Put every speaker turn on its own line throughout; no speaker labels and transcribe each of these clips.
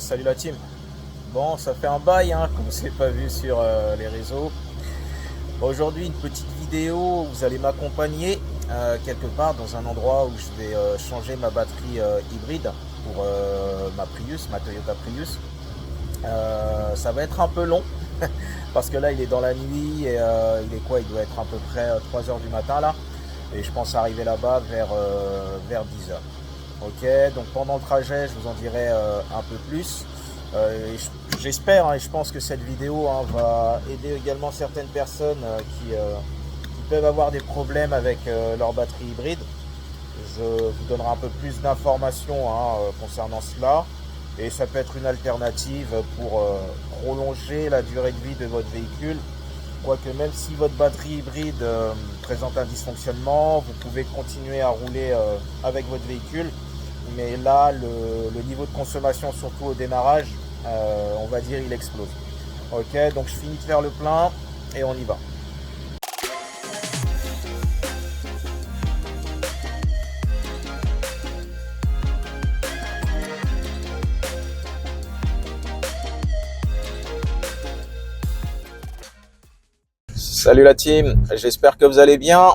Salut la team. Bon, ça fait un bail qu'on ne s'est pas vu sur les réseaux. Bon, aujourd'hui, une petite vidéo où vous allez m'accompagner quelque part dans un endroit où je vais changer ma batterie hybride pour ma Prius, ma Toyota Prius. Ça va être un peu long parce que là, il est dans la nuit et il est quoi? Il doit être à peu près 3 heures du matin là. Et je pense arriver là-bas vers 10 heures. Ok, donc pendant le trajet, je vous en dirai un peu plus. J'espère et je pense que cette vidéo va aider également certaines personnes qui peuvent avoir des problèmes avec leur batterie hybride. Je vous donnerai un peu plus d'informations concernant cela. Et ça peut être une alternative pour prolonger la durée de vie de votre véhicule. Quoique même si votre batterie hybride présente un dysfonctionnement, vous pouvez continuer à rouler avec votre véhicule. Mais là, le niveau de consommation, surtout au démarrage, on va dire, il explose. Ok, donc je finis de faire le plein et on y va. Salut la team, j'espère que vous allez bien.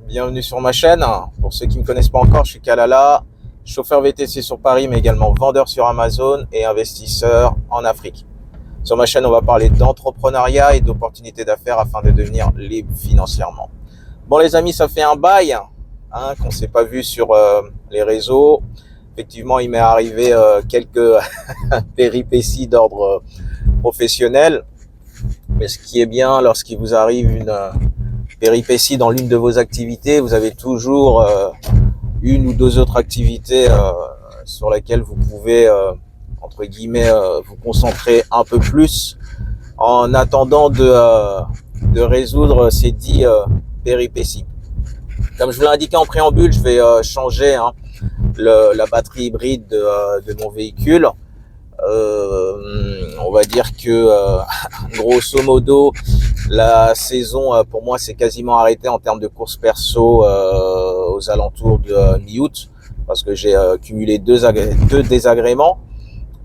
Bienvenue sur ma chaîne. Pour ceux qui ne me connaissent pas encore, je suis Kalala, chauffeur VTC sur Paris, mais également vendeur sur Amazon et investisseur en Afrique. Sur ma chaîne, on va parler d'entrepreneuriat et d'opportunités d'affaires afin de devenir libre financièrement. Bon les amis, ça fait un bail qu'on ne s'est pas vu sur les réseaux. Effectivement, il m'est arrivé quelques péripéties d'ordre professionnel. Mais ce qui est bien, lorsqu'il vous arrive une péripétie dans l'une de vos activités, vous avez toujours une ou deux autres activités sur lesquelles vous pouvez, entre guillemets, vous concentrer un peu plus en attendant de résoudre ces dits péripéties. Comme je vous l'ai indiqué en préambule, je vais changer la batterie hybride de mon véhicule. On va dire que grosso modo la saison pour moi c'est quasiment arrêté en termes de course perso aux alentours de mi-août parce que j'ai cumulé deux désagréments.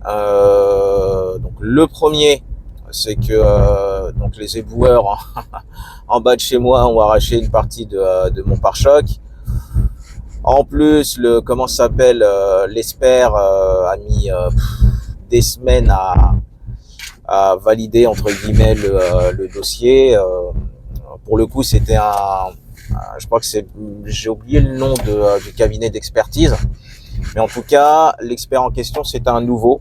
Donc le premier, c'est que donc les éboueurs en bas de chez moi ont arraché une partie de mon pare-choc. En plus, comment ça s'appelle, l'Esper a mis des semaines à valider entre guillemets le dossier. Pour le coup, c'était je crois que j'ai oublié le nom du cabinet d'expertise, mais en tout cas, l'expert en question c'est un nouveau.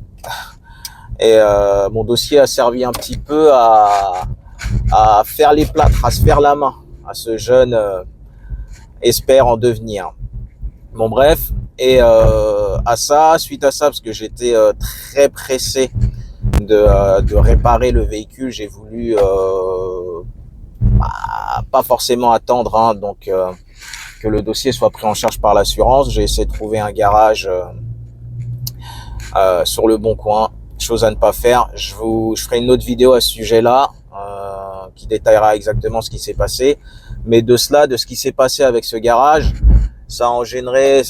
Et mon dossier a servi un petit peu à faire les plâtres, à se faire la main à ce jeune expert en devenir. Bon bref, et suite à ça, parce que j'étais très pressé de réparer le véhicule, j'ai voulu pas forcément attendre donc que le dossier soit pris en charge par l'assurance. J'ai essayé de trouver un garage sur le bon coin, chose à ne pas faire. Je ferai une autre vidéo à ce sujet-là qui détaillera exactement ce qui s'est passé. Mais de ce qui s'est passé avec ce garage, ça a engendré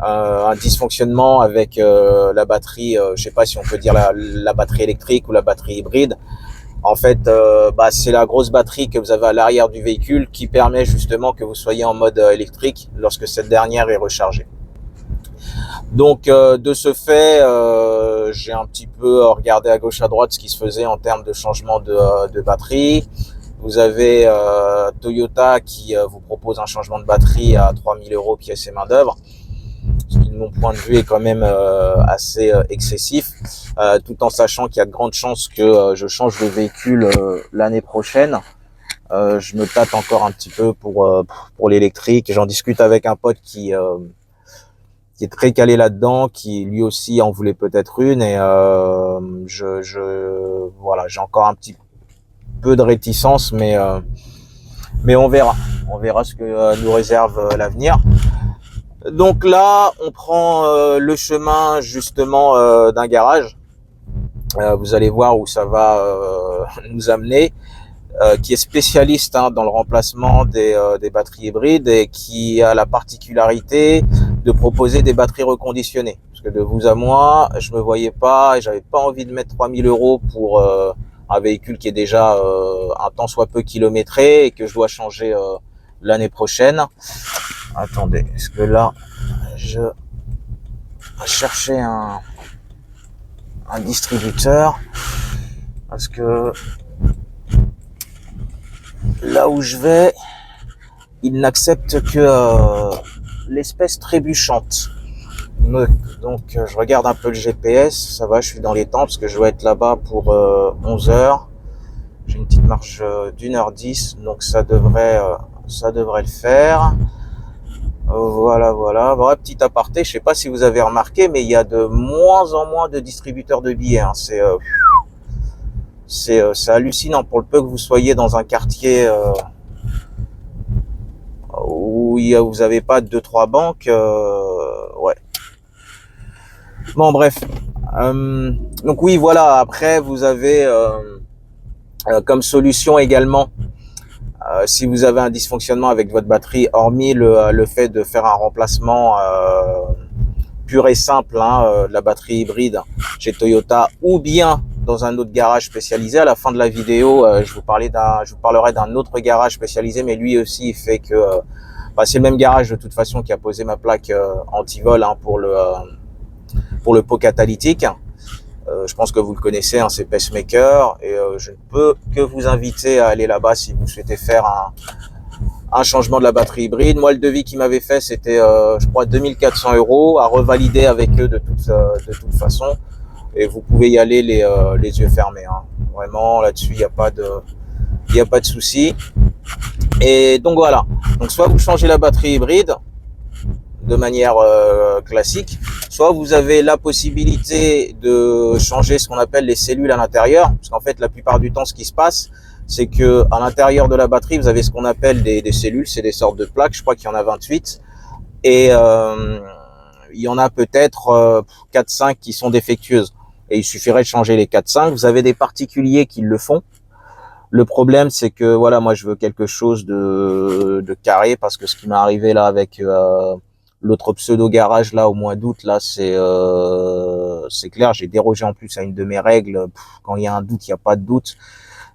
un dysfonctionnement avec la batterie, je sais pas si on peut dire la batterie électrique ou la batterie hybride. En fait, c'est la grosse batterie que vous avez à l'arrière du véhicule qui permet justement que vous soyez en mode électrique lorsque cette dernière est rechargée. Donc de ce fait, j'ai un petit peu regardé à gauche à droite ce qui se faisait en termes de changement de batterie. Vous avez Toyota qui vous propose un changement de batterie à 3 000 € pièce et main d'œuvre, ce qui de mon point de vue est quand même assez excessif, tout en sachant qu'il y a de grandes chances que je change de véhicule l'année prochaine. Je me tâte encore un petit peu pour l'électrique. J'en discute avec un pote qui est très calé là-dedans, qui lui aussi en voulait peut-être une, et voilà, j'ai encore un petit peu de réticence, mais on verra ce que nous réserve l'avenir. Donc là, on prend le chemin justement d'un garage. Vous allez voir où ça va nous amener, qui est spécialiste dans le remplacement des batteries hybrides et qui a la particularité de proposer des batteries reconditionnées. Parce que de vous à moi, je me voyais pas, et j'avais pas envie de mettre 3000 € pour un véhicule qui est déjà un tant soit peu kilométré et que je dois changer l'année prochaine. Attendez, est-ce que là, je cherchais un distributeur, parce que là où je vais, il n'accepte que l'espèce trébuchante. Donc je regarde un peu le GPS, ça va, je suis dans les temps parce que je dois être là-bas pour 11h. J'ai une petite marche d'1h10, donc ça devrait le faire. Voilà. Voilà, petit aparté, je sais pas si vous avez remarqué, mais il y a de moins en moins de distributeurs de billets. Hein. C'est hallucinant. Pour le peu que vous soyez dans un quartier où vous n'avez pas 2-3 banques, ouais. Bon, bref. Donc oui, voilà. Après, vous avez comme solution également, si vous avez un dysfonctionnement avec votre batterie, hormis le fait de faire un remplacement pur et simple de la batterie hybride chez Toyota, ou bien dans un autre garage spécialisé. À la fin de la vidéo, je vous parlerai d'un autre garage spécialisé, mais lui aussi il fait que c'est le même garage de toute façon qui a posé ma plaque anti-vol pour le pot catalytique. Je pense que vous le connaissez, c'est Pacemaker, et je ne peux que vous inviter à aller là-bas si vous souhaitez faire un changement de la batterie hybride. Moi, le devis qu'il m'avait fait, c'était je crois 2400 € à revalider avec eux de toute façon, et vous pouvez y aller les yeux fermés. Vraiment, là-dessus, il n'y a pas de souci. Et donc voilà, donc soit vous changez la batterie hybride de manière classique, soit vous avez la possibilité de changer ce qu'on appelle les cellules à l'intérieur, parce qu'en fait la plupart du temps ce qui se passe, c'est que à l'intérieur de la batterie vous avez ce qu'on appelle des cellules, c'est des sortes de plaques, je crois qu'il y en a 28, et il y en a peut-être 4-5 qui sont défectueuses, et il suffirait de changer les 4-5, vous avez des particuliers qui le font. Le problème, c'est que voilà, moi je veux quelque chose de carré, parce que ce qui m'est arrivé là avec l'autre pseudo garage là au mois d'août, là c'est clair, j'ai dérogé en plus à une de mes règles. Quand il y a un doute, il n'y a pas de doute.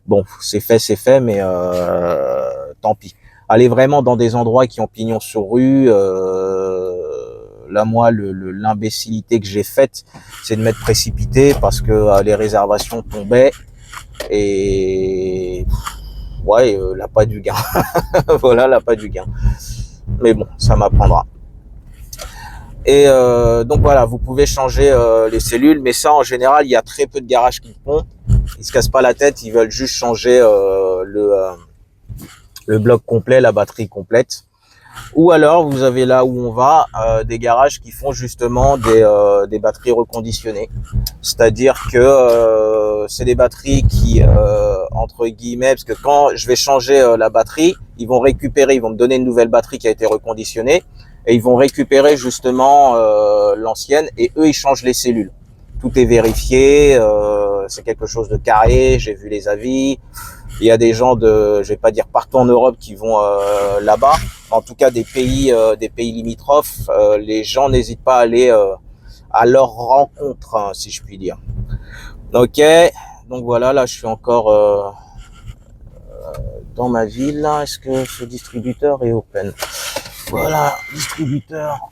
Bon, c'est fait, mais tant pis. Allez vraiment dans des endroits qui ont pignon sur rue. Là, moi, l'imbécilité que j'ai faite, c'est de m'être précipité parce que les réservations tombaient. Et ouais, l'appât du gain. Voilà, l'appât du gain. Mais bon, ça m'apprendra. Et donc voilà, vous pouvez changer les cellules, mais ça en général, il y a très peu de garages qui le font. Ils se cassent pas la tête, ils veulent juste changer le bloc complet, la batterie complète. Ou alors, vous avez là où on va, des garages qui font justement des batteries reconditionnées. C'est-à-dire que c'est des batteries qui, entre guillemets, parce que quand je vais changer la batterie, ils vont me donner une nouvelle batterie qui a été reconditionnée, et ils vont récupérer justement l'ancienne, et eux, ils changent les cellules. Tout est vérifié, c'est quelque chose de carré, j'ai vu les avis. Il y a des gens je vais pas dire partout en Europe qui vont là-bas. En tout cas, des pays limitrophes, les gens n'hésitent pas à aller à leur rencontre, si je puis dire. Ok, donc voilà, là je suis encore dans ma ville. Est-ce que ce distributeur est open? Voilà, distributeur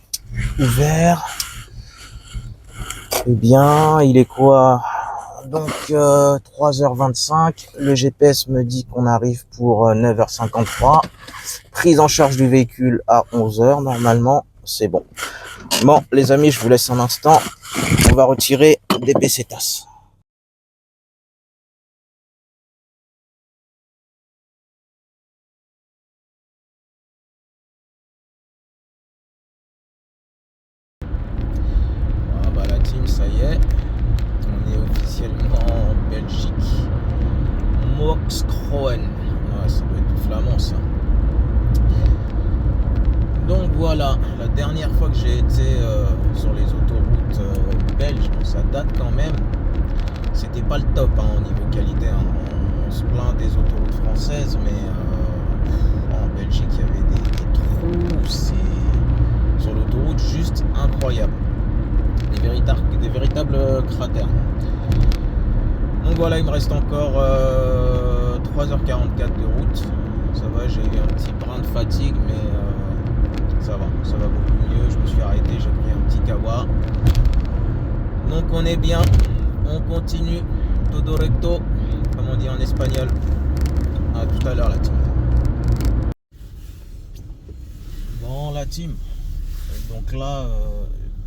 ouvert. Eh bien, il est quoi? Donc 3h25, le GPS me dit qu'on arrive pour 9h53. Prise en charge du véhicule à 11h, normalement, c'est bon. Bon, les amis, je vous laisse un instant. On va retirer des pesetas. Ah bah la team, ça y est. On est officiellement en Belgique. Moxkroen. Ouais, ça doit être tout flamand ça. Donc voilà, la dernière fois que j'ai été sur les autoroutes belges, donc ça date quand même, c'était pas le top au niveau qualité. On se plaint des autoroutes françaises, mais en Belgique il y avait des trous, sur l'autoroute, juste incroyable. Des véritables cratères. Donc voilà, il me reste encore 3h44 de route. Ça va, j'ai eu un petit brin de fatigue, mais ça va beaucoup mieux. Je me suis arrêté, j'ai pris un petit kawa. Donc on est bien, on continue. Todo recto, comme on dit en espagnol. À tout à l'heure la team. Bon la team. Donc là,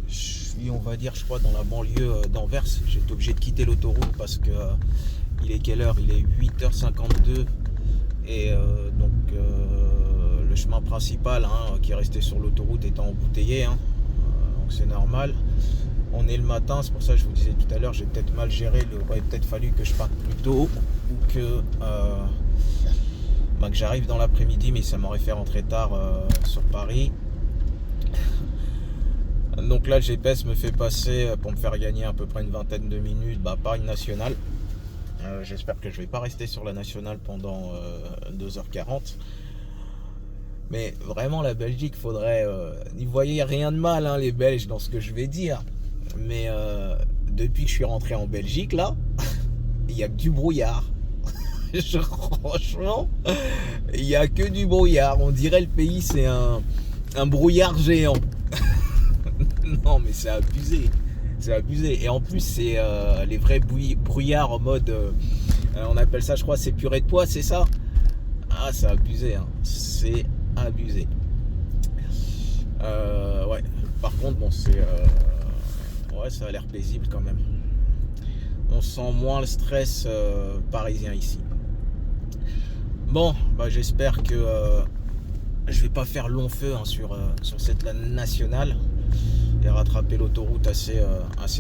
je suis, on va dire, je crois, dans la banlieue d'Anvers. J'ai été obligé de quitter l'autoroute parce que il est quelle heure? Il est 8h52. Et donc le chemin principal qui est resté sur l'autoroute est embouteillé. Donc c'est normal. On est le matin, c'est pour ça que je vous disais tout à l'heure, j'ai peut-être mal géré. Il aurait peut-être fallu que je parte plus tôt ou que j'arrive dans l'après-midi, mais ça m'aurait fait rentrer tard sur Paris. Donc là, le GPS me fait passer pour me faire gagner à peu près une vingtaine de minutes Paris Nationale. J'espère que je vais pas rester sur la nationale pendant 2h40. Mais vraiment, la Belgique, faudrait... n'y voyez rien de mal, les Belges, dans ce que je vais dire. Mais depuis que je suis rentré en Belgique, là, il n'y a que du brouillard. Franchement, il n'y a que du brouillard. On dirait le pays, c'est un brouillard géant. Non, mais c'est abusé. C'est abusé. Et en plus, c'est les vrais brouillards en mode... on appelle ça, je crois, c'est purée de pois, c'est ça? Ah, c'est abusé. C'est abusé. Ouais. Par contre, bon, c'est... ouais, ça a l'air paisible quand même. On sent moins le stress parisien ici. Bon, j'espère que je vais pas faire long feu sur cette nationale et rattraper l'autoroute assez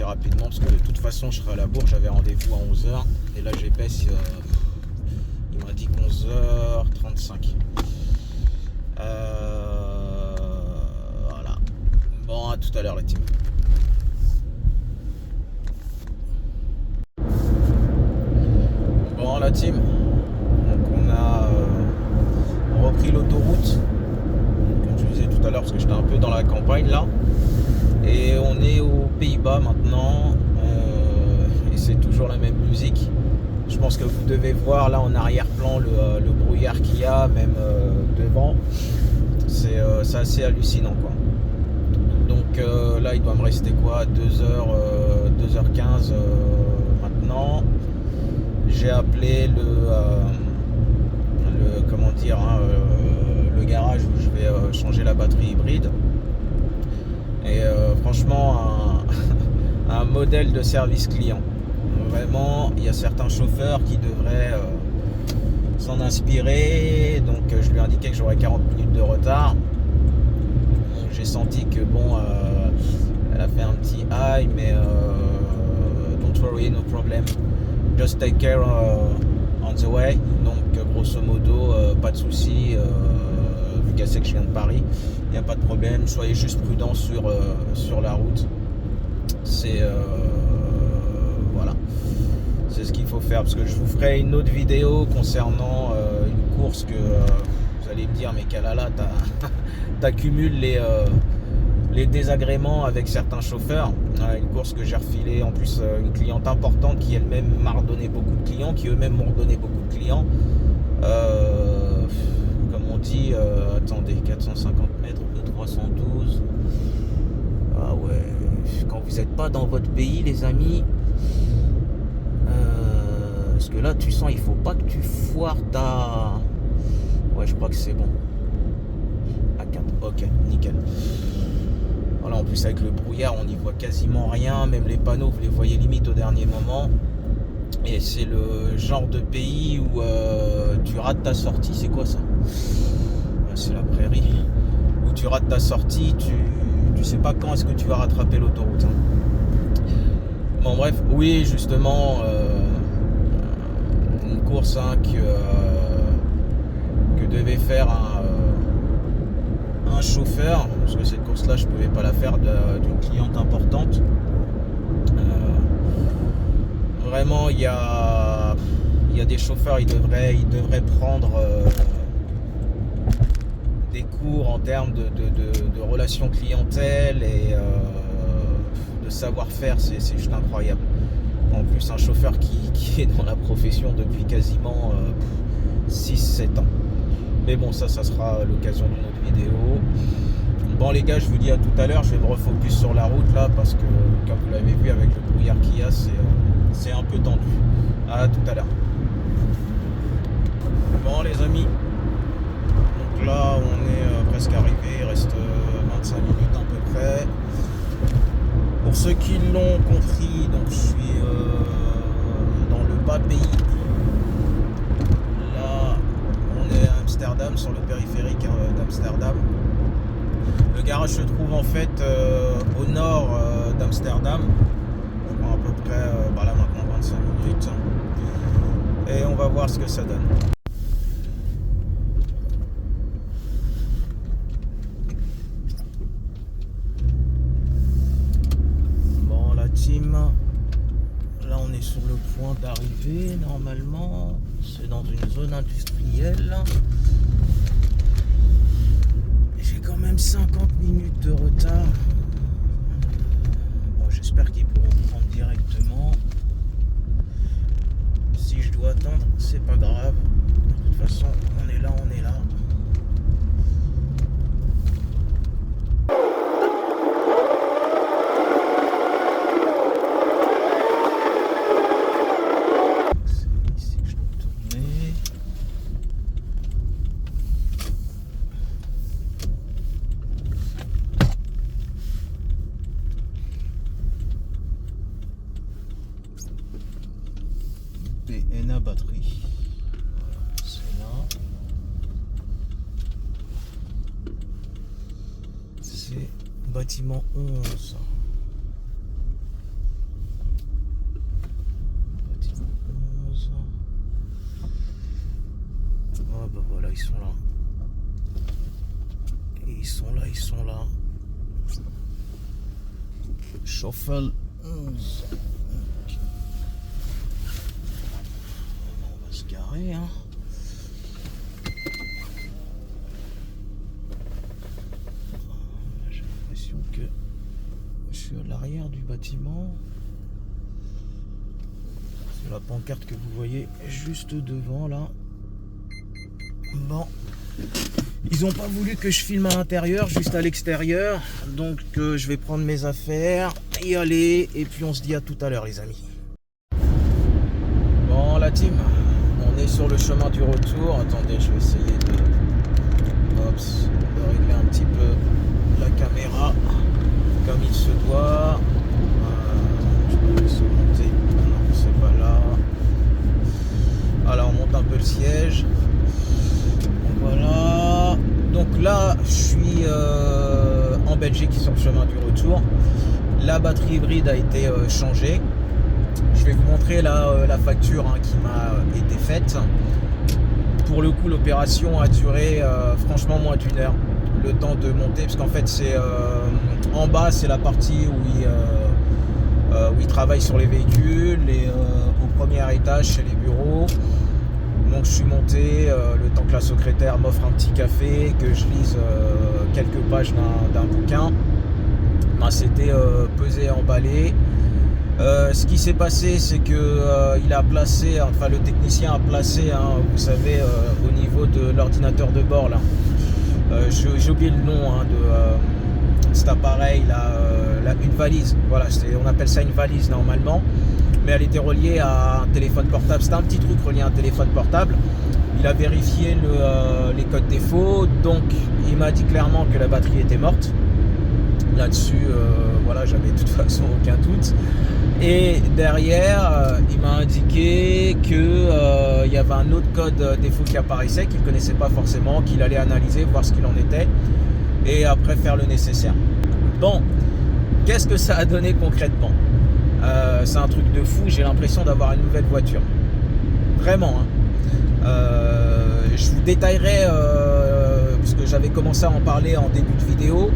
rapidement, parce que de toute façon je serai à la bourre. J'avais rendez-vous à 11h et là GPS il m'a dit 11h35. Voilà. Bon, à tout à l'heure la team. Bon la team, donc on a repris l'autoroute, comme je vous disais tout à l'heure, parce que j'étais un peu dans la campagne là. Et on est aux Pays-Bas maintenant, et c'est toujours la même musique. Je pense que vous devez voir là en arrière-plan le brouillard qu'il y a, même devant. C'est assez hallucinant quoi. Donc là il doit me rester quoi, 2h15 maintenant. J'ai appelé comment dire, le garage où je vais changer la batterie hybride. Et franchement, un modèle de service client. Vraiment, il y a certains chauffeurs qui devraient s'en inspirer. Donc je lui ai indiqué que j'aurais 40 minutes de retard. Donc j'ai senti que bon, elle a fait un petit high, mais don't worry, no problem. Just take care on the way. Donc grosso modo, pas de souci. Vu qu'elle sait que je viens de Paris, il n'y a pas de problème. Soyez juste prudents sur la route. C'est voilà, c'est ce qu'il faut faire, parce que je vous ferai une autre vidéo concernant une course que vous allez me dire, mais Kalala, t'accumules les désagréments avec certains chauffeurs. Une course que j'ai refilée, en plus une cliente importante qui elle-même m'a redonné beaucoup de clients, qui eux-mêmes m'ont redonné beaucoup de clients. Comme on dit, attendez, 450 mètres de 312. Ah ouais, quand vous n'êtes pas dans votre pays, les amis, parce que là tu sens, il faut pas que tu foires ta... Ouais, je crois que c'est bon. A4, ok, nickel. Voilà, en plus avec le brouillard, on n'y voit quasiment rien, même les panneaux, vous les voyez limite au dernier moment. Et c'est le genre de pays où tu rates ta sortie. C'est quoi ça? C'est la prairie. Où tu rates ta sortie, tu sais pas quand est-ce que tu vas rattraper l'autoroute. Bon bref, oui justement, une course que devait faire un chauffeur, parce que cette course là je pouvais pas la faire d'une cliente importante. Vraiment il y a des chauffeurs, ils devraient prendre des parcours en termes de relations clientèle et de savoir-faire, c'est juste incroyable. En plus, un chauffeur qui est dans la profession depuis quasiment 6-7 ans. Mais bon, ça sera l'occasion d'une autre vidéo. Bon les gars, je vous dis à tout à l'heure, je vais me refocus sur la route là, parce que comme vous l'avez vu avec le brouillard qu'il y a, c'est un peu tendu. À tout à l'heure. Bon les amis, donc là on est presque arrivé, il reste 25 minutes à peu près. Pour ceux qui l'ont compris, donc je suis dans le bas pays. Là on est à Amsterdam, sur le périphérique d'Amsterdam. Le garage se trouve en fait au nord d'Amsterdam. Je prends à peu près là maintenant 25 minutes. Et on va voir ce que ça donne. Bon la team, là on est sur le point d'arriver normalement. C'est dans une zone industrielle. J'ai quand même 50 minutes de retard. Bon, j'espère qu'ils pourront prendre directement. Si je dois attendre, c'est pas grave. De toute façon, on est là, on est là. C'est ici que je dois tourner. BNA batterie. Voilà, c'est là. C'est bâtiment 11. Bâtiment 11. Ah bah voilà, ils sont là. Et ils sont là, ils sont là. Schaufel 11. Carré, hein. J'ai l'impression que je suis à l'arrière du bâtiment. C'est la pancarte que vous voyez juste devant là. Bon, ils ont pas voulu que je filme à l'intérieur, juste à l'extérieur. Donc je vais prendre mes affaires, y aller, et puis on se dit à tout à l'heure les amis. Bon la team, on est sur le chemin du retour. Attendez, je vais essayer de régler un petit peu la caméra comme il se doit. Je vais se monter. Non, c'est pas là. Alors on monte un peu le siège. Voilà. Donc là, je suis en Belgique sur le chemin du retour. La batterie hybride a été changée. Je vais vous montrer la facture qui m'a été faite. Pour le coup, l'opération a duré franchement moins d'1 heure. Le temps de monter, parce qu'en fait, c'est en bas, c'est la partie où ils travaillent sur les véhicules, et au premier étage, c'est les bureaux. Donc je suis monté, le temps que la secrétaire m'offre un petit café, que je lise quelques pages d'un bouquin. Ben, c'était pesé et emballé. Ce qui s'est passé, c'est que il a placé, enfin le technicien a placé, vous savez, au niveau de l'ordinateur de bord là. J'ai oublié le nom de cet appareil là, une valise. Voilà, on appelle ça une valise normalement, mais elle était reliée à un téléphone portable. C'était un petit truc relié à un téléphone portable. Il a vérifié les codes défauts, donc il m'a dit clairement que la batterie était morte. Là-dessus, voilà, j'avais de toute façon aucun doute. Et derrière, il m'a indiqué que il y avait un autre code défaut qui apparaissait, qu'il ne connaissait pas forcément, qu'il allait analyser, voir ce qu'il en était, et après faire le nécessaire. Bon, qu'est-ce que ça a donné concrètement? C'est un truc de fou, j'ai l'impression d'avoir une nouvelle voiture. Vraiment, je vous détaillerai, parce que j'avais commencé à en parler en début de vidéo,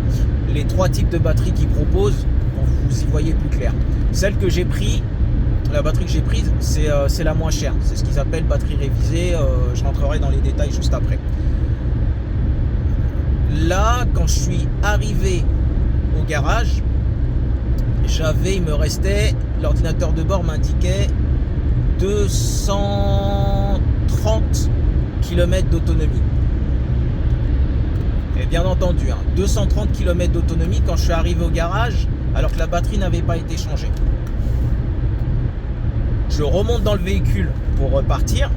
les 3 types de batteries qu'ils proposent, pour que vous y voyez plus clair. Celle que j'ai prise, la batterie que j'ai prise, c'est la moins chère. C'est ce qu'ils appellent batterie révisée. Je rentrerai dans les détails juste après. Là, quand je suis arrivé au garage, il me restait, l'ordinateur de bord m'indiquait 230 km d'autonomie. Et bien entendu, 230 km d'autonomie quand je suis arrivé au garage, alors que la batterie n'avait pas été changée. Je remonte dans le véhicule pour repartir.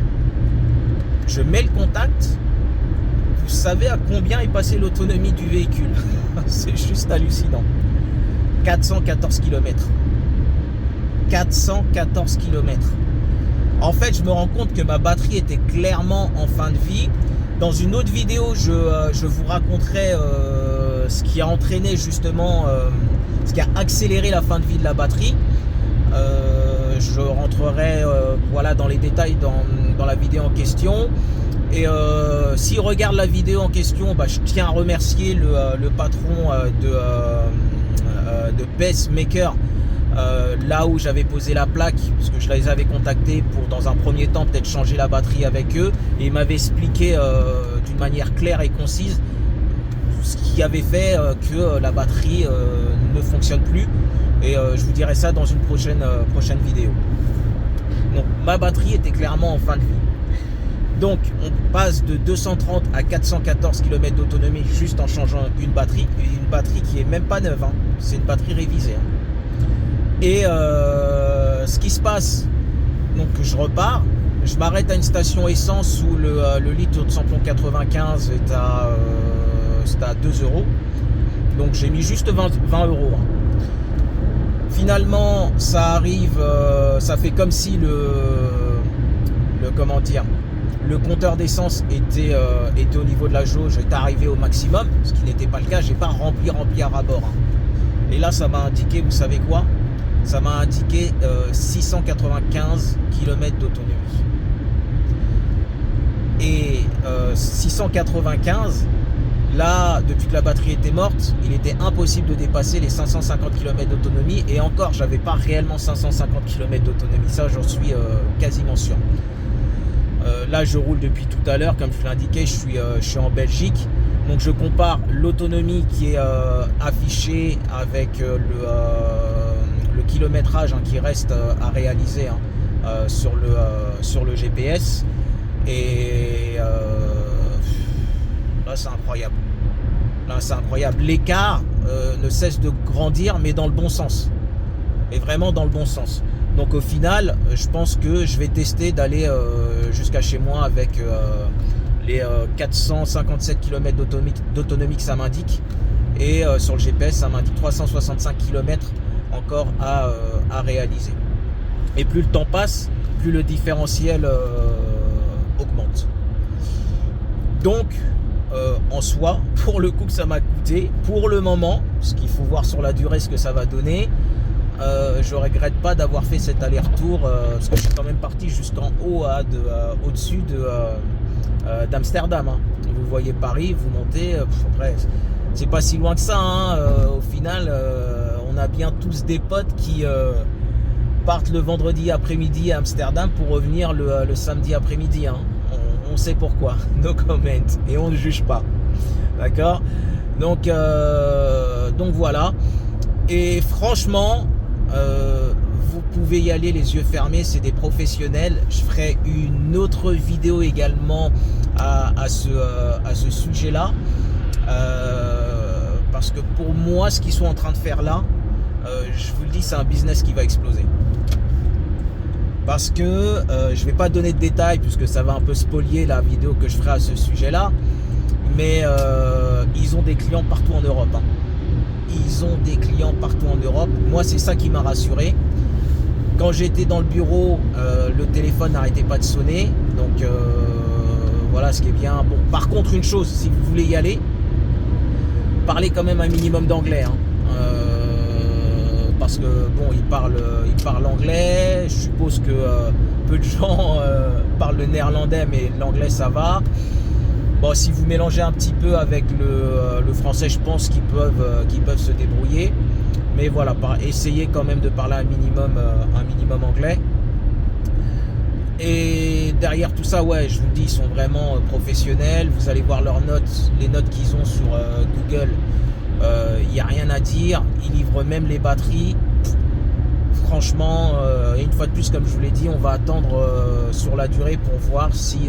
Je mets le contact. Vous savez à combien est passée l'autonomie du véhicule? C'est juste hallucinant. 414 km. 414 km. En fait, je me rends compte que ma batterie était clairement en fin de vie. Dans une autre vidéo, je vous raconterai ce qui a entraîné justement, ce qui a accéléré la fin de vie de la batterie. Je rentrerai voilà, dans les détails dans la vidéo en question. Et s'il regarde la vidéo en question, je tiens à remercier le patron de Pacemaker, là où j'avais posé la plaque, parce que je les avais contactés pour dans un premier temps peut-être changer la batterie avec eux, et il m'avait expliqué d'une manière claire et concise ce qui avait fait que la batterie ne fonctionne plus, et je vous dirai ça dans une prochaine vidéo. Donc ma batterie était clairement en fin de vie. Donc on passe de 230 à 414 km d'autonomie juste en changeant une batterie qui est même pas neuve, c'est une batterie révisée. Et ce qui se passe, donc je repars, je m'arrête à une station essence où le litre de samplon 95 est à 2 €. Donc j'ai mis juste 20 €. Finalement ça arrive, ça fait comme si le compteur d'essence était au niveau de la jauge, était arrivé au maximum, ce qui n'était pas le cas. J'ai pas rempli à ras bord. Et là ça m'a indiqué, vous savez quoi? Ça m'a indiqué 695 km d'autonomie. Et 695, là, depuis que la batterie était morte, il était impossible de dépasser les 550 km d'autonomie. Et encore, j'avais pas réellement 550 km d'autonomie. Ça, j'en suis quasiment sûr. Là, je roule depuis tout à l'heure, comme je l'indiquais, je suis en Belgique. Donc, je compare l'autonomie qui est affichée avec le kilométrage qui reste à réaliser sur le GPS. Et là, c'est incroyable. Là, c'est incroyable. L'écart ne cesse de grandir, mais dans le bon sens. Et vraiment dans le bon sens. Donc au final, je pense que je vais tester d'aller jusqu'à chez moi avec les 457 km d'autonomie que ça m'indique. Et sur le GPS, ça m'indique 365 km encore à réaliser. Et plus le temps passe, plus le différentiel augmente. Donc, en soi, pour le coup que ça m'a coûté, pour le moment, parce qu'il faut voir sur la durée ce que ça va donner, je regrette pas d'avoir fait cet aller-retour, parce que je suis quand même parti jusqu'en haut, au-dessus d'Amsterdam. Vous voyez Paris, vous montez, après, c'est pas si loin que ça. Au final, on a bien tous des potes qui partent le vendredi après-midi à Amsterdam pour revenir le samedi après-midi. On sait pourquoi, no comment, et on ne juge pas. D'accord ? Donc voilà. Et franchement, vous pouvez y aller les yeux fermés, c'est des professionnels. Je ferai une autre vidéo également à ce sujet-là. Parce que pour moi, ce qu'ils sont en train de faire là, je vous le dis, c'est un business qui va exploser. Parce que je ne vais pas donner de détails puisque ça va un peu spolier la vidéo que je ferai à ce sujet-là. Mais ils ont des clients partout en Europe. Ils ont des clients partout en Europe. Moi, c'est ça qui m'a rassuré. Quand j'étais dans le bureau, le téléphone n'arrêtait pas de sonner. Donc voilà ce qui est bien. Bon, par contre, une chose, si vous voulez y aller, parlez quand même un minimum d'anglais. Parce que bon, ils parlent anglais. Je suppose que peu de gens parlent le néerlandais, mais l'anglais ça va. Bon, si vous mélangez un petit peu avec le français, je pense qu'ils peuvent se débrouiller. Mais voilà, essayez quand même de parler un minimum anglais. Et derrière tout ça, ouais, je vous le dis, ils sont vraiment professionnels. Vous allez voir leurs notes, les notes qu'ils ont sur Google. Il n'y a rien à dire. Ils livrent même les batteries. Franchement, et une fois de plus, comme je vous l'ai dit, on va attendre sur la durée pour voir si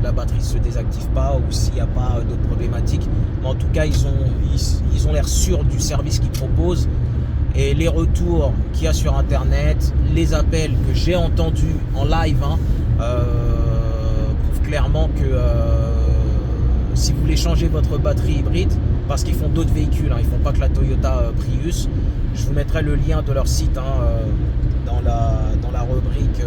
la batterie ne se désactive pas ou s'il n'y a pas d'autres problématiques. Mais en tout cas, ils ont l'air sûrs du service qu'ils proposent. Et les retours qu'il y a sur internet, les appels que j'ai entendus en live prouvent clairement que si vous voulez changer votre batterie hybride, parce qu'ils font d'autres véhicules, ils ne font pas que la Toyota Prius, je vous mettrai le lien de leur site dans la rubrique,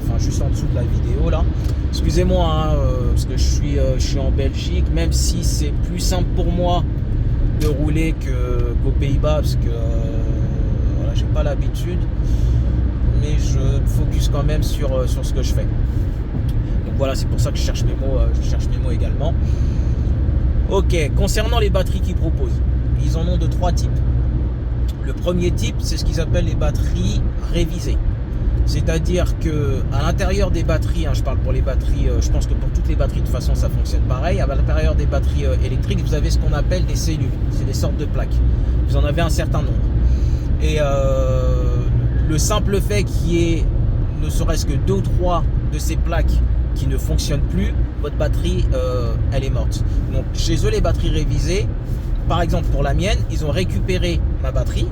enfin juste en dessous de la vidéo là. Excusez-moi parce que je suis en Belgique, même si c'est plus simple pour moi de rouler qu'aux Pays-Bas, parce que voilà, j'ai pas l'habitude, mais je focus quand même sur ce que je fais. Donc voilà, c'est pour ça que je cherche mes mots également. Ok, concernant les batteries qu'ils proposent, ils en ont de 3 types. Le premier type, c'est ce qu'ils appellent les batteries révisées. C'est-à-dire que à l'intérieur des batteries, je parle pour les batteries, je pense que pour toutes les batteries de toute façon ça fonctionne pareil. À l'intérieur des batteries électriques, vous avez ce qu'on appelle des cellules. C'est des sortes de plaques. Vous en avez un certain nombre. Et le simple fait qu'il y ait ne serait-ce que 2 ou 3 de ces plaques qui ne fonctionnent plus, votre batterie elle est morte. Donc chez eux, les batteries révisées, par exemple pour la mienne, ils ont récupéré ma batterie.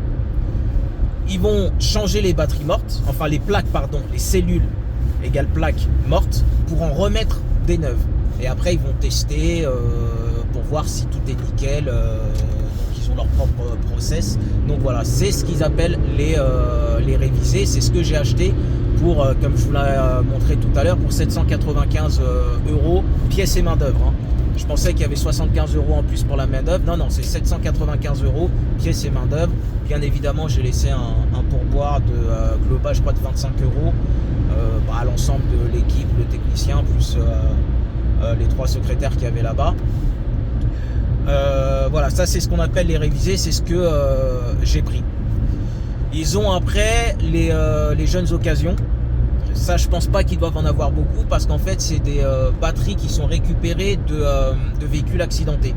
Ils vont changer les batteries mortes, enfin les plaques, pardon, les cellules égale plaques mortes, pour en remettre des neuves. Et après, ils vont tester pour voir si tout est nickel. Donc, ils ont leur propre process. Donc voilà, c'est ce qu'ils appellent les révisés. C'est ce que j'ai acheté pour, comme je vous l'ai montré tout à l'heure, pour 795 €, pièces et main d'œuvre. Je pensais qu'il y avait 75 € en plus pour la main d'œuvre. Non, c'est 795 €, pièces et main d'œuvre. Bien évidemment, j'ai laissé un pourboire de global, je crois, de 25 € à l'ensemble de l'équipe, le technicien, plus les 3 secrétaires qu'il y avait là-bas. Voilà, ça c'est ce qu'on appelle les révisés, c'est ce que j'ai pris. Ils ont après les jeunes occasions. Ça, je pense pas qu'ils doivent en avoir beaucoup, parce qu'en fait, c'est des batteries qui sont récupérées de véhicules accidentés.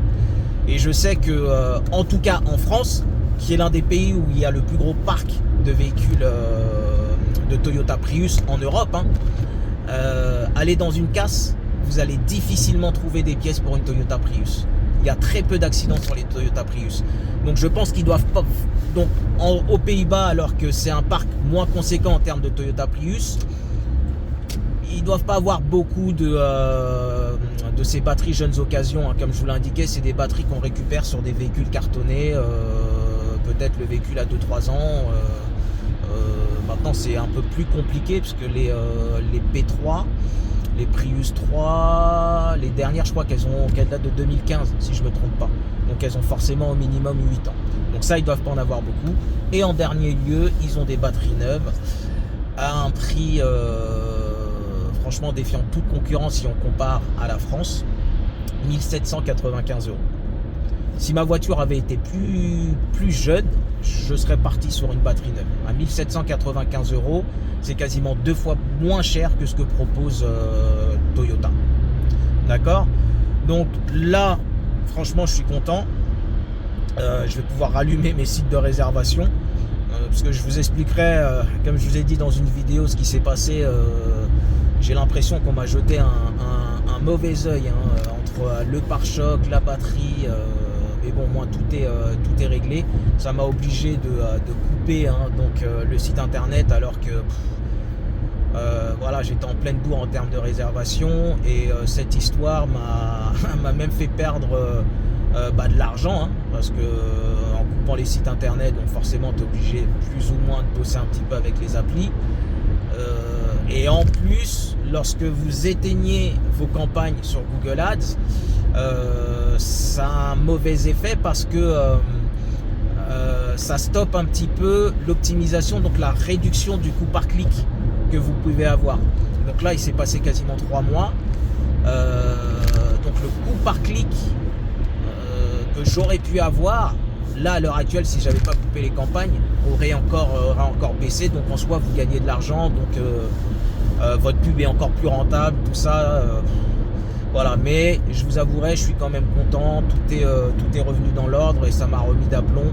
Et je sais que, en tout cas en France, qui est l'un des pays où il y a le plus gros parc de véhicules de Toyota Prius en Europe, aller dans une casse, vous allez difficilement trouver des pièces pour une Toyota Prius. Il y a très peu d'accidents sur les Toyota Prius. Donc je pense qu'ils doivent pas... Donc aux Pays-Bas, alors que c'est un parc moins conséquent en termes de Toyota Prius, ils ne doivent pas avoir beaucoup de ces batteries jeunes occasions. Comme je vous l'ai indiqué, c'est des batteries qu'on récupère sur des véhicules cartonnés. Peut-être le véhicule a 2-3 ans. Maintenant, c'est un peu plus compliqué, parce que les P3, les Prius 3, les dernières, je crois qu'elles datent de 2015, si je ne me trompe pas. Donc elles ont forcément au minimum 8 ans. Donc ça, ils ne doivent pas en avoir beaucoup. Et en dernier lieu, ils ont des batteries neuves à un prix franchement défiant toute concurrence si on compare à la France, 1795 €. Si ma voiture avait été plus jeune, je serais parti sur une batterie neuve. À 1795 €, c'est quasiment 2 fois moins cher que ce que propose Toyota. D'accord? Donc là, franchement, je suis content. Je vais pouvoir rallumer mes sites de réservation, parce que je vous expliquerai, comme je vous ai dit dans une vidéo, ce qui s'est passé. J'ai l'impression qu'on m'a jeté un mauvais œil entre le pare-choc, la batterie. Mais bon, moi tout est réglé. Ça m'a obligé de couper le site internet, alors que voilà, j'étais en pleine bourre en termes de réservation, et cette histoire m'a même fait perdre de l'argent, parce que en coupant les sites internet, donc forcément tu es obligé plus ou moins de bosser un petit peu avec les applis. Et en plus, lorsque vous éteignez vos campagnes sur Google Ads, ça a un mauvais effet, parce que ça stoppe un petit peu l'optimisation, donc la réduction du coût par clic que vous pouvez avoir. Donc là, il s'est passé quasiment 3 mois. Donc le coût par clic que j'aurais pu avoir, là à l'heure actuelle, si j'avais pas coupé les campagnes, aurait encore baissé. Donc en soi, vous gagnez de l'argent. Donc votre pub est encore plus rentable, tout ça. Voilà, mais je vous avouerai, je suis quand même content, tout est revenu dans l'ordre et ça m'a remis d'aplomb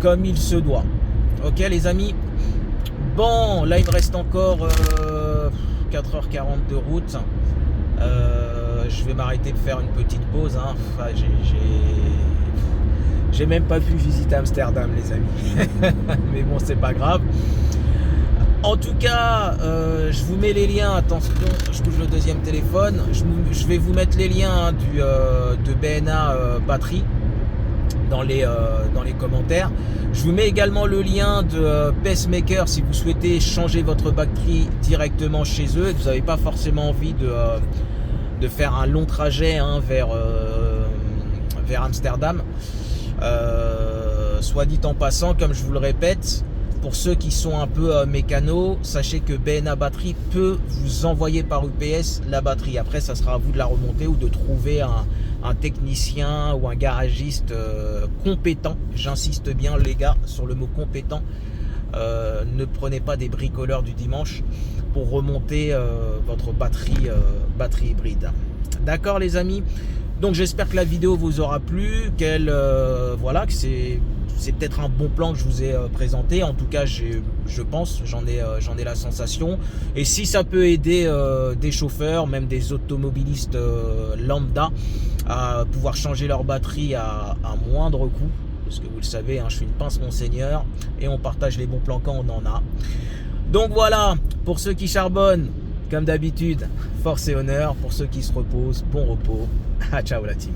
comme il se doit. Ok les amis. Bon, là il me reste encore 4h40 de route. Je vais m'arrêter de faire une petite pause. Hein. Enfin, j'ai même pas pu visiter Amsterdam, les amis. Mais bon, c'est pas grave. En tout cas, je vous mets les liens. Attention, je bouge le deuxième téléphone. Je vais vous mettre les liens de BNA batterie dans les commentaires. Je vous mets également le lien de Pacemaker si vous souhaitez changer votre batterie directement chez eux et que vous n'avez pas forcément envie de faire un long trajet hein, vers Amsterdam. Soit dit en passant, comme je vous le répète, pour ceux qui sont un peu mécanos, sachez que BNA Batterie peut vous envoyer par UPS la batterie. Après, ça sera à vous de la remonter ou de trouver un technicien ou un garagiste compétent. J'insiste bien les gars sur le mot compétent. Ne prenez pas des bricoleurs du dimanche pour remonter votre batterie hybride. D'accord les amis? Donc j'espère que la vidéo vous aura plu, voilà, que c'est peut-être un bon plan que je vous ai présenté. En tout cas, je pense, j'en ai la sensation. Et si ça peut aider des chauffeurs, même des automobilistes lambda, à pouvoir changer leur batterie à moindre coût, parce que vous le savez, hein, je suis une pince monseigneur et on partage les bons plans quand on en a. Donc voilà, pour ceux qui charbonnent, comme d'habitude, force et honneur. Pour ceux qui se reposent, bon repos. Ciao la team.